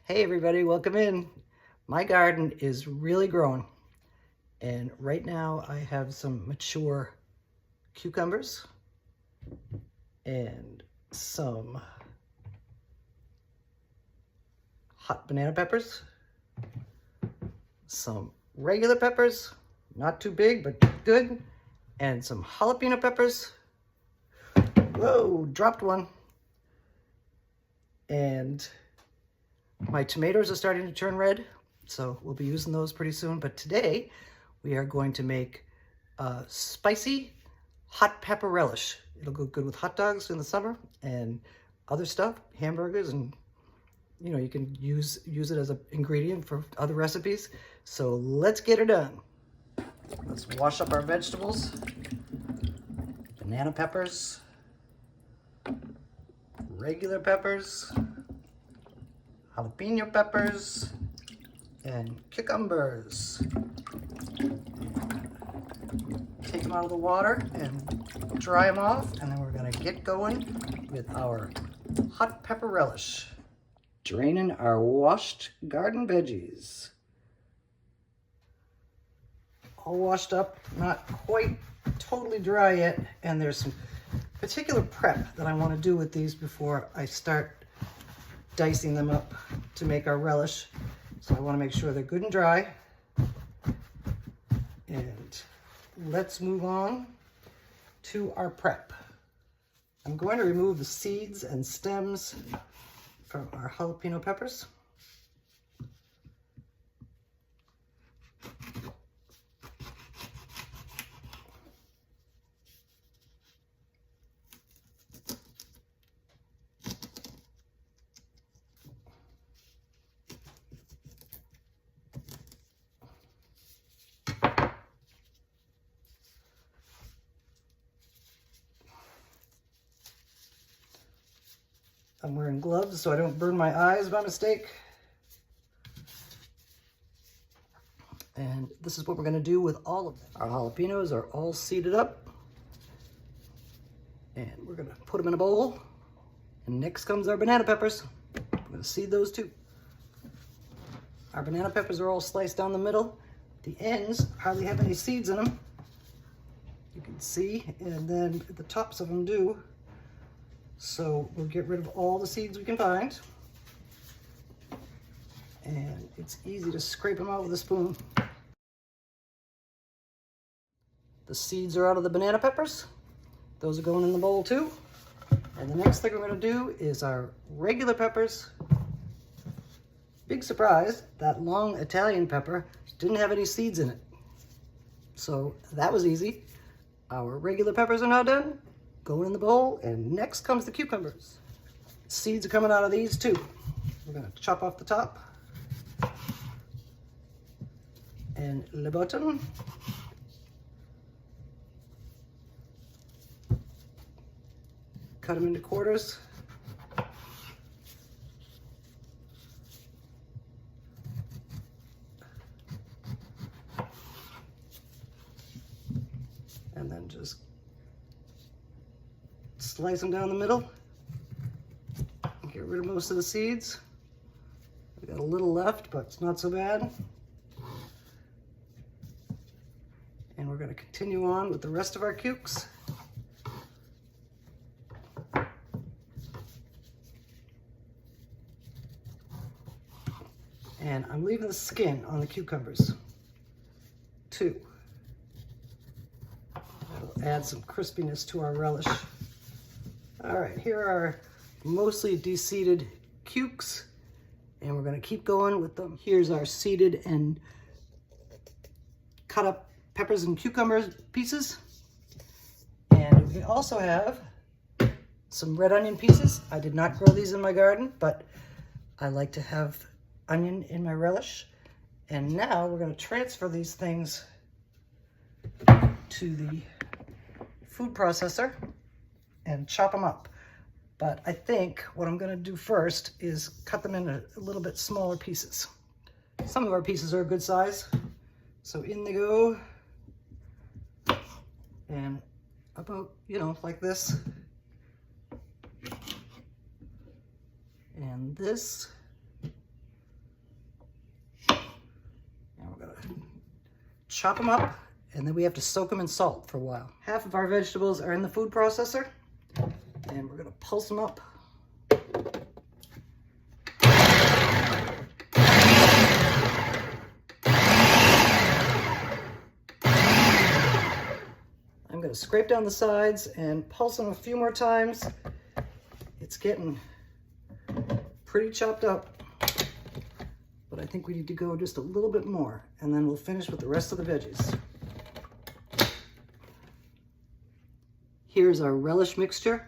Hey everybody, welcome in. My garden is really growing, and right now I have some mature cucumbers and some hot banana peppers, some regular peppers, not too big but good, and some jalapeno peppers. Whoa, dropped one. And my tomatoes are starting to turn red, so we'll be using those pretty soon. But today we are going to make a spicy hot pepper relish. It'll go good with hot dogs in the summer and other stuff, hamburgers, and you can use it as an ingredient for other recipes. So let's get it done. Let's wash up our vegetables. Banana peppers, regular peppers, jalapeno peppers, and cucumbers. Take them out of the water and dry them off, and then we're gonna get going with our hot pepper relish. Draining our washed garden veggies. All washed up, not quite totally dry yet, and there's some particular prep that I want to do with these before I start dicing them up to make our relish. So I want to make sure they're good and dry. And let's move on to our prep. I'm going to remove the seeds and stems from our jalapeno peppers. I'm wearing gloves so I don't burn my eyes by mistake. And this is what we're going to do with all of them. Our jalapenos are all seeded up. And we're going to put them in a bowl. And next comes our banana peppers. We're going to seed those too. Our banana peppers are all sliced down the middle. The ends hardly have any seeds in them. You can see, and then the tops of them do. So we'll get rid of all the seeds we can find. And it's easy to scrape them out with a spoon. The seeds are out of the banana peppers. Those are going in the bowl too. And the next thing we're going to do is our regular peppers. Big surprise, that long Italian pepper didn't have any seeds in it. So that was easy. Our regular peppers are now done. Going in the bowl, and next comes the cucumbers. Seeds are coming out of these too. We're going to chop off the top and the bottom. Cut them into quarters. And then just slice them down the middle. Get rid of most of the seeds. We got a little left, but it's not so bad. And we're going to continue on with the rest of our cukes. And I'm leaving the skin on the cucumbers too. That'll add some crispiness to our relish. All right, here are mostly de-seeded cukes, and we're going to keep going with them. Here's our seeded and cut up peppers and cucumbers pieces. And we also have some red onion pieces. I did not grow these in my garden, but I like to have onion in my relish. And now we're going to transfer these things to the food processor and chop them up. But I think what I'm going to do first is cut them into a little bit smaller pieces. Some of our pieces are a good size. So in they go. And about, like this. And this. chop them up, and then we have to soak them in salt for a while. Half of our vegetables are in the food processor, and we're gonna pulse them up. I'm gonna scrape down the sides and pulse them a few more times. It's getting pretty chopped up, but I think we need to go just a little bit more, and then we'll finish with the rest of the veggies. Here's our relish mixture.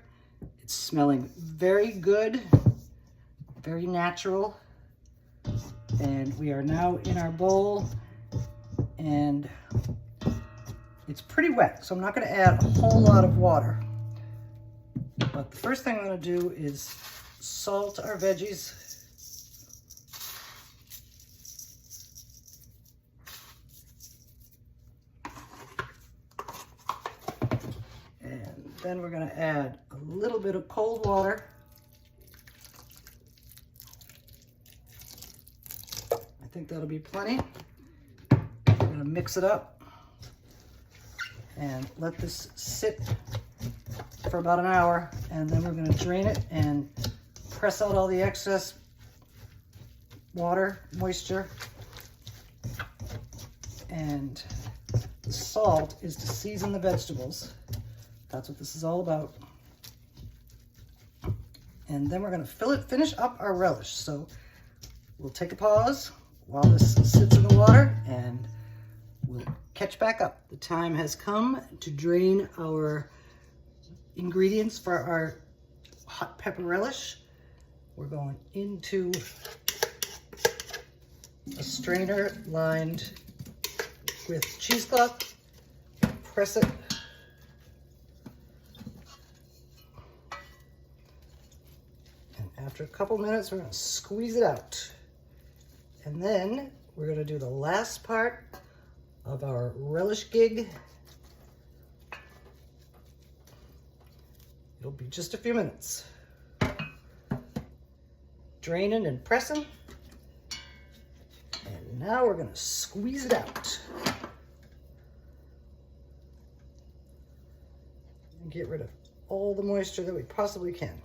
It's smelling very good, very natural. And we are now in our bowl, and it's pretty wet, so I'm not gonna add a whole lot of water. But the first thing I'm gonna do is salt our veggies. And then we're gonna add a little bit of cold water. I think that'll be plenty. We're gonna mix it up and let this sit for about an hour, and then we're going to drain it and press out all the excess water, moisture. And the salt is to season the vegetables. That's what this is all about. And then we're going to finish up our relish. So we'll take a pause while this sits in the water, and we'll catch back up. The time has come to drain our ingredients for our hot pepper relish. We're going into a strainer lined with cheesecloth. Press it. And after a couple minutes, we're going to squeeze it out. And then we're going to do the last part of our relish gig. It'll be just a few minutes. Draining and pressing. And now we're gonna squeeze it out. And get rid of all the moisture that we possibly can.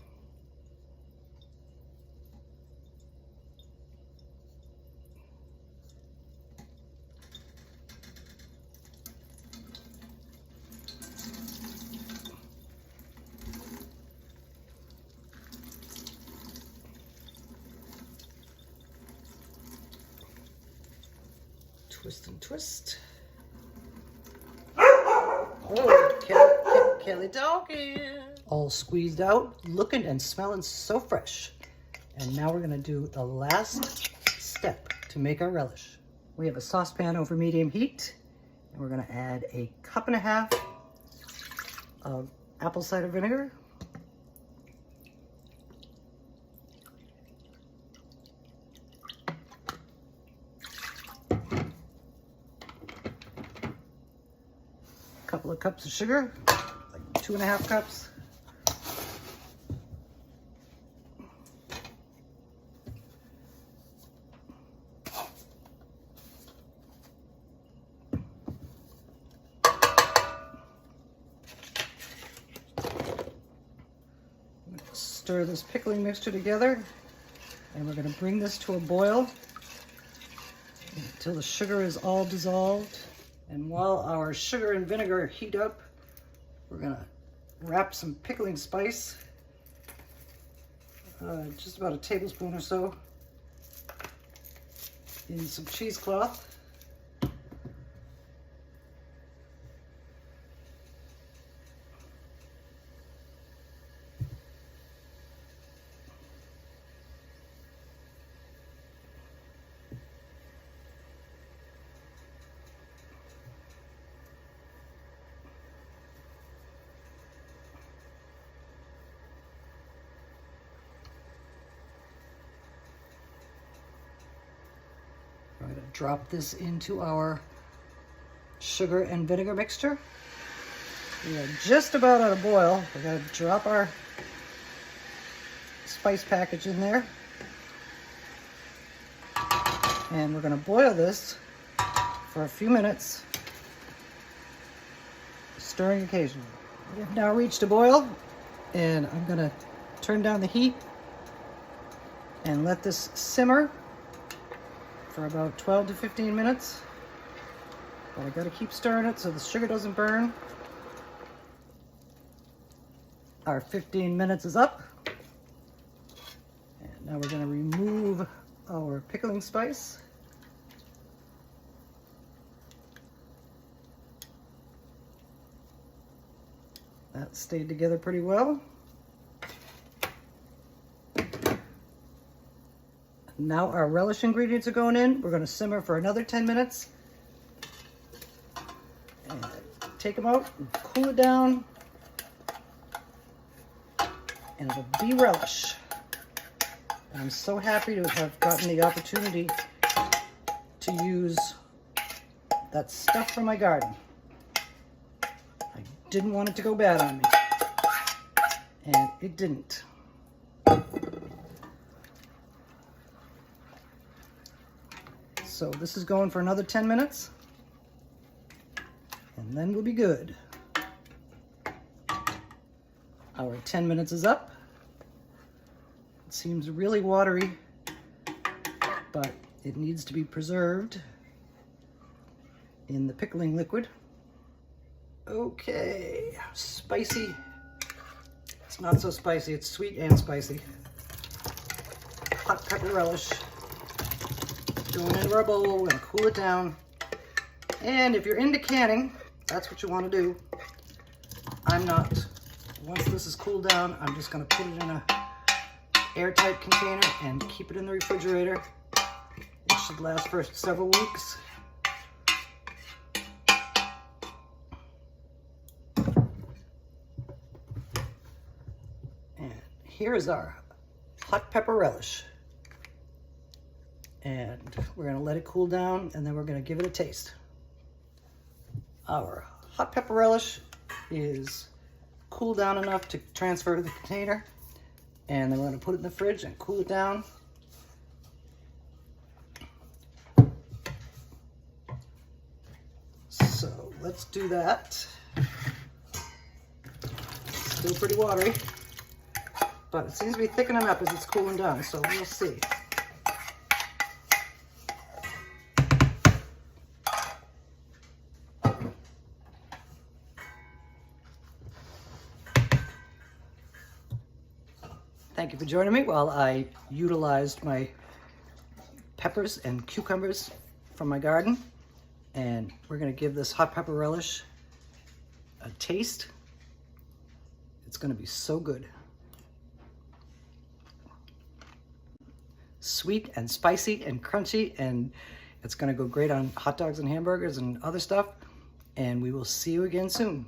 Twist and twist. Oh, Kelly talking. All squeezed out, looking and smelling so fresh. And now we're gonna do the last step to make our relish. We have a saucepan over medium heat, and we're gonna add a 1.5 cups of apple cider vinegar. Couple of cups of sugar, like 2.5 cups. Stir this pickling mixture together, and we're going to bring this to a boil until the sugar is all dissolved. And while our sugar and vinegar heat up, we're gonna wrap some pickling spice, just about a tablespoon or so, in some cheesecloth. I'm going to drop this into our sugar and vinegar mixture. We are just about at a boil. We're going to drop our spice package in there. And we're going to boil this for a few minutes stirring occasionally. We have now reached a boil, and I'm gonna turn down the heat and let this simmer for about 12 to 15 minutes. But I gotta keep stirring it so the sugar doesn't burn. Our 15 minutes is up. And now we're gonna remove our pickling spice. That stayed together pretty well. Now our relish ingredients are going in. We're going to simmer for another 10 minutes. And take them out and cool it down. And it'll be relish. And I'm so happy to have gotten the opportunity to use that stuff from my garden. I didn't want it to go bad on me. And it didn't. So this is going for another 10 minutes, and then we'll be good. Our 10 minutes is up. It seems really watery, but it needs to be preserved in the pickling liquid. Okay, spicy. It's not so spicy, it's sweet and spicy. Hot pepper relish. Going into our bowl, we're gonna cool it down. And if you're into canning, that's what you wanna do. I'm not. Once this is cooled down, I'm just gonna put it in a airtight container and keep it in the refrigerator. It should last for several weeks. And here is our hot pepper relish. And we're gonna let it cool down, and then we're gonna give it a taste. Our hot pepper relish is cooled down enough to transfer to the container, and then we're gonna put it in the fridge and cool it down. So let's do that. Still pretty watery, but it seems to be thickening up as it's cooling down, so we'll see. Thank you for joining me while I utilized my peppers and cucumbers from my garden. And we're gonna give this hot pepper relish a taste. It's gonna be so good. Sweet and spicy and crunchy, and it's gonna go great on hot dogs and hamburgers and other stuff. And we will see you again soon.